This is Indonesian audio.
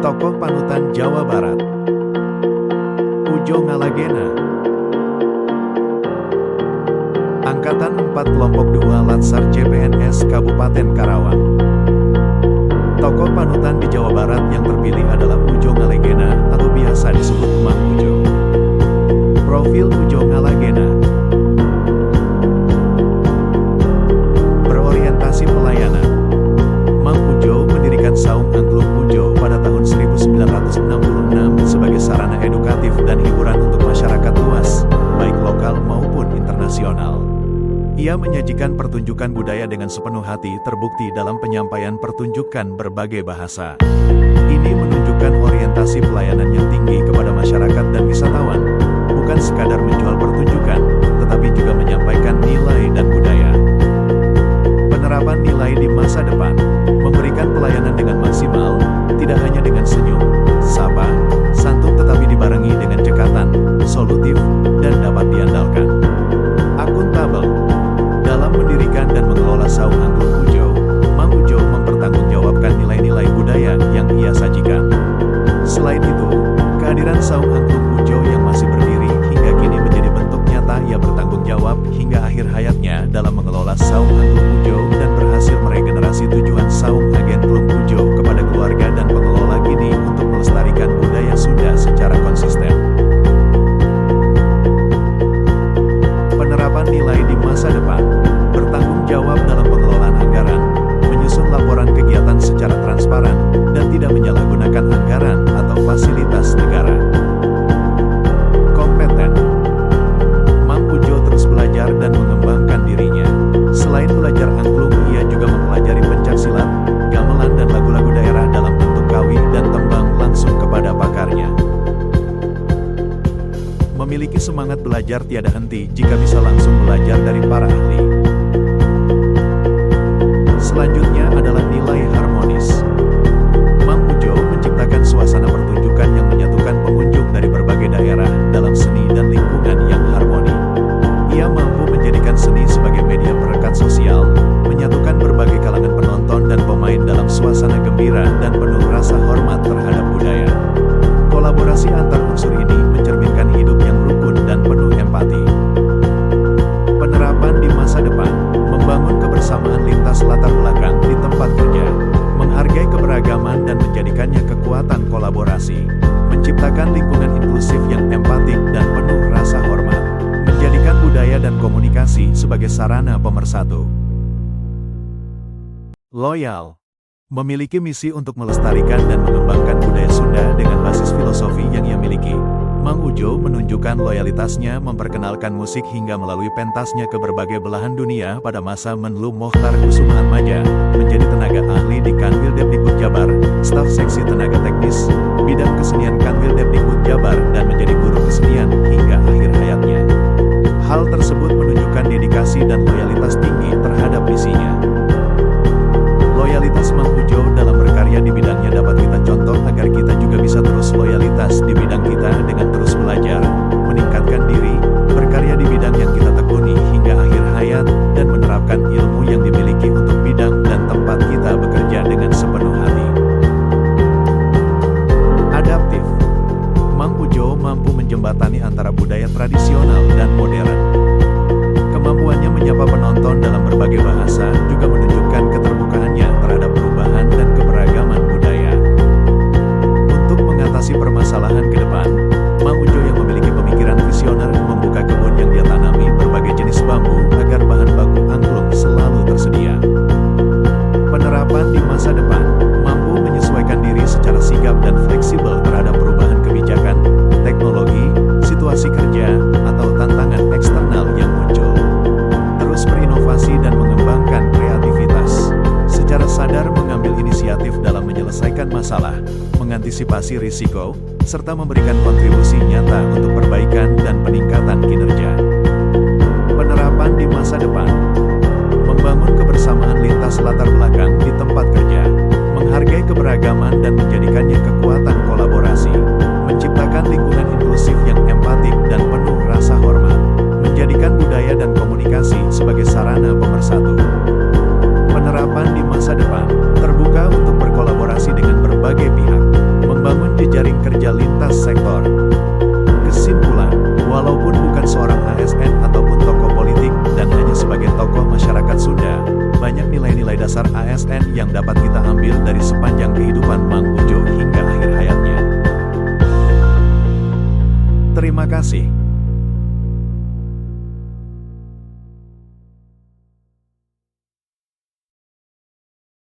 Tokoh panutan Jawa Barat. Ujo Ngalagena. Angkatan 4 Kelompok 2 Latsar CPNS Kabupaten Karawang. Tokoh panutan di Jawa Barat yang terpilih adalah Ujo Ngalagena atau biasa disebut Mang Ujo. Profil Ujo Ngalagena. Berorientasi pelayanan. Mang Ujo mendirikan Saung Angklung Ujo pada tahun 1966 sebagai sarana edukatif dan hiburan untuk masyarakat luas, baik lokal maupun internasional. Ia menyajikan pertunjukan budaya dengan sepenuh hati, terbukti dalam penyampaian pertunjukan berbagai bahasa. Ini menunjukkan orientasi pelayanan yang tinggi kepada masyarakat dan wisatawan, bukan sekadar menjual pertunjukan, tetapi juga menyampaikan nilai dan budaya. Penerapan nilai di masa depan, memberikan pelayanan dengan maksimal, tidak hanya dengan senyum, sapa, santun tetapi dibarengi dengan cekatan, solutif, dan dapat diandalkan. Akuntabel. Dalam mendirikan dan mengelola Saung Angklung Ujo, Mang Ujo mempertanggungjawabkan nilai-nilai budaya yang ia sajikan. Selain itu, kehadiran Saung Angklung Ujo yang masih berdiri hingga kini menjadi bentuk nyata ia bertanggung jawab hingga akhir hayatnya dalam mengelola Saung Angklung Ujo dan berhasil meregenerasi tujuan Saung Angklung Ujo kepada keluarga dan pengelola kini untuk melestarikan budaya Sunda secara konsisten. Penerapan nilai di masa depan, bertanggung jawab dalam pengelolaan anggaran, menyusun laporan kegiatan secara transparan, dan tidak menyalahgunakan anggaran atau fasilitas negara. Kompeten. Mang Ujo terus belajar dan mengembangkan dirinya. Selain belajar angklung, ia juga mempelajari pencaksilat, gamelan dan lagu-lagu daerah dalam bentuk kawi dan tembang langsung kepada pakarnya. Memiliki semangat belajar tiada henti jika bisa langsung belajar dari para ahli. Selanjutnya adalah nilai harmonis. Mang Ujo menciptakan suasana pertunjukan yang menyatukan pengunjung dari berbagai daerah dalam seni dan lingkungan yang harmoni. Ia mampu menjadikan seni sebagai media perekat sosial, menyatukan berbagai kalangan penonton dan pemain dalam suasana gembira dan penuh rasa hormat terhadap budaya. Kolaborasi antar unsur ini mencerminkan hidup yang rukun dan penuh empati. Penerapan di masa depan, membangun kebersamaan lintas latar belakang di tempat kerja, menghargai keberagaman dan menjadikannya kekuatan kolaborasi, menciptakan lingkungan inklusif yang empatik dan penuh rasa hormat, menjadikan budaya dan komunikasi sebagai sarana pemersatu. Loyal. Memiliki misi untuk melestarikan dan mengembangkan budaya Sunda dengan basis filosofi yang ia miliki. Mang Ujo menunjukkan loyalitasnya memperkenalkan musik hingga melalui pentasnya ke berbagai belahan dunia pada masa Menlu Mokhtar Kusumaatmadja, menjadi tenaga ahli di Kanwil Depdikbud Jabar, staf seksi tenaga teknis, bidang kesenian Kanwil Depdikbud Jabar dan menjadi guru kesenian hingga akhir hayatnya. Hal tersebut menunjukkan dedikasi dan loyalitas tinggi terhadap misinya. Loyalitas Mang Ujo dalam berkarya di bidangnya dapat kita contoh agar kita juga bisa terus loyalitas di bidang kita dengan terus belajar, meningkatkan diri, berkarya di bidang yang kita tekuni hingga akhir hayat, dan menerapkan ilmu yang dimiliki untuk bidang dan tempat kita bekerja dengan sepenuh hati. Adaptif. Mang Ujo mampu menjembatani antara budaya tradisional dan modern. Kemampuannya menyapa penonton dalam berbagai bahasa juga menunjukkan keterbukaannya terhadap perubahan dan keberagaman budaya. Untuk mengatasi permasalahan ke depan, Mang Ujo yang memiliki pemikiran visioner membuka kebun yang dia tanami berbagai jenis bambu agar bahan baku angklung selalu tersedia. Penerapan di masa depan, mampu menyesuaikan diri secara sigap dan fleksibel terhadap perubahan kebijakan, teknologi, situasi kerja, atau tantangan eksternal yang muncul. Terus berinovasi dan mengembangkan kreativitas. Secara sadar mengambil inisiatif dalam menyelesaikan masalah, mengantisipasi risiko, serta memberikan kontribusi nyata untuk perbaikan dan peningkatan kinerja. Penerapan di masa depan, membangun kebersamaan lintas latar belakang di tempat kerja, menghargai keberagaman dan menjadikannya kekuatan kolaborasi, menciptakan lingkungan inklusif yang empatik dan penuh rasa hormat, menjadikan budaya dan komunikasi sebagai sarana pemersatu. Penerapan di masa depan, terbuka untuk berkolaborasi dengan berbagai pihak, jejaring kerja lintas sektor. Kesimpulan, walaupun bukan seorang ASN ataupun tokoh politik, dan hanya sebagai tokoh masyarakat Sunda, banyak nilai-nilai dasar ASN yang dapat kita ambil dari sepanjang kehidupan Mang Ujo hingga akhir hayatnya. Terima kasih.